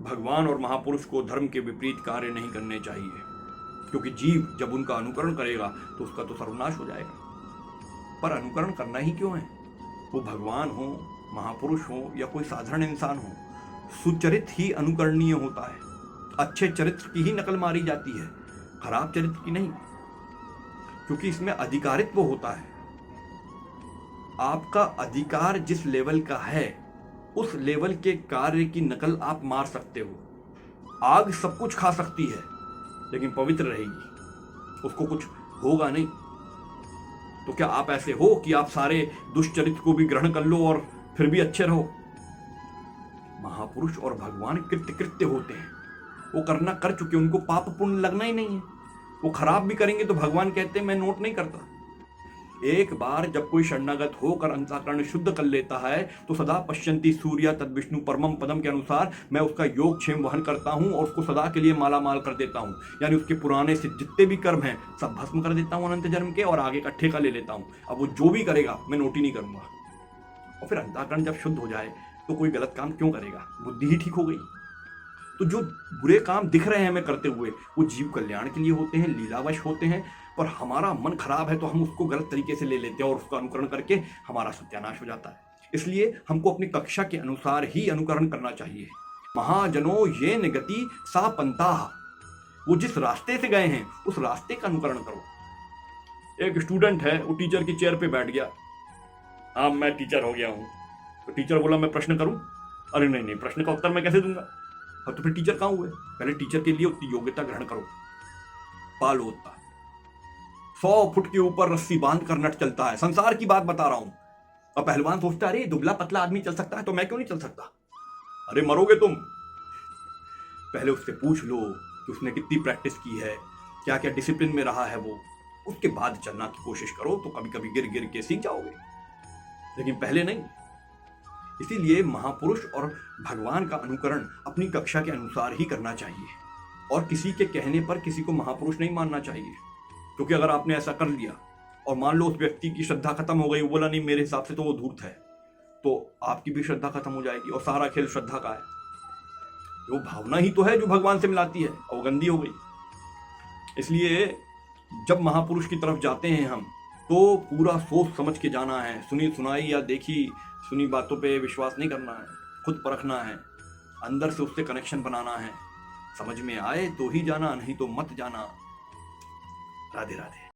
भगवान और महापुरुष को धर्म के विपरीत कार्य नहीं करने चाहिए, क्योंकि जीव जब उनका अनुकरण करेगा तो उसका तो सर्वनाश हो जाएगा। पर अनुकरण करना ही क्यों है? वो भगवान हो, महापुरुष हो या कोई साधारण इंसान हो, सुचरित ही अनुकरणीय होता है। अच्छे चरित्र की ही नकल मारी जाती है, खराब चरित्र की नहीं, क्योंकि इसमें अधिकारित्व होता है। आपका अधिकार जिस लेवल का है उस लेवल के कार्य की नकल आप मार सकते हो। आग सब कुछ खा सकती है लेकिन पवित्र रहेगी, उसको कुछ होगा नहीं। तो क्या आप ऐसे हो कि आप सारे दुष्चरित्र को भी ग्रहण कर लो और फिर भी अच्छे रहो? महापुरुष और भगवान कृत्य होते हैं, वो करना कर चुके, उनको पाप पुण्य लगना ही नहीं है। वो खराब भी करेंगे तो भगवान कहते हैं मैं नोट नहीं करता। एक बार जब कोई शरणागत होकर अंतःकरण शुद्ध कर लेता है तो सदा पश्यन्ति सूर्य तद विष्णु परमम पदम के अनुसार मैं उसका योगक्षेम वहन करता हूं और उसको सदा के लिए माला माल कर देता हूं। यानी उसके पुराने से जितने भी कर्म हैं सब भस्म कर देता हूं अनंत जन्म के, और आगे का ठेका ले लेता हूं। अब वो जो भी करेगा मैं नोट ही नहीं करूंगा। और फिर अंतःकरण जब शुद्ध हो जाए तो कोई गलत काम क्यों करेगा? बुद्धि ही ठीक हो गई। तो जो बुरे काम दिख रहे हैं हमें करते हुए वो जीव कल्याण के लिए होते हैं, लीलावश होते हैं, पर हमारा मन खराब है तो हम उसको गलत तरीके से ले लेते हैं और उसका अनुकरण करके हमारा सत्यानाश हो जाता है। इसलिए हमको अपनी कक्षा के अनुसार ही अनुकरण करना चाहिए। महाजनों ये निगति सा पंथा, वो जिस रास्ते से गए हैं उस रास्ते का अनुकरण करो। एक स्टूडेंट है, वो टीचर की चेयर पे बैठ गया। हाँ मैं टीचर हो गया हूँ। तो टीचर बोला मैं प्रश्न करूँ? अरे नहीं, प्रश्न का उत्तर मैं कैसे दूंगा? और तो फिर टीचर कहाँ हुए? पहले टीचर के लिए उतनी योग्यता ग्रहण करो। पालोता 100 फुट के ऊपर रस्सी बांध कर नट चलता है, संसार की बात बता रहा हूं। और पहलवान सोचता है अरे दुबला पतला आदमी चल सकता है तो मैं क्यों नहीं चल सकता? अरे मरोगे तुम। पहले उससे पूछ लो कि उसने कितनी प्रैक्टिस की है, क्या क्या डिसिप्लिन में रहा है वो, उसके बाद चलना की कोशिश करो तो कभी कभी गिर गिर के सीख जाओगे, लेकिन पहले नहीं। इसीलिए महापुरुष और भगवान का अनुकरण अपनी कक्षा के अनुसार ही करना चाहिए, और किसी के कहने पर किसी को महापुरुष नहीं मानना चाहिए। क्योंकि अगर आपने ऐसा कर लिया और मान लो उस व्यक्ति की श्रद्धा खत्म हो गई, वो बोला नहीं मेरे हिसाब से तो वो धूर्त है, तो आपकी भी श्रद्धा खत्म हो जाएगी और सारा खेल श्रद्धा का है। वो भावना ही तो है जो भगवान से मिलाती है, और गंदी हो गई। इसलिए जब महापुरुष की तरफ जाते हैं हम तो पूरा सोच समझ के जाना है। सुनी सुनाई या देखी सुनी बातों पे विश्वास नहीं करना है, खुद परखना है, अंदर से उससे कनेक्शन बनाना है। समझ में आए तो ही जाना, नहीं तो मत जाना। राधे राधे।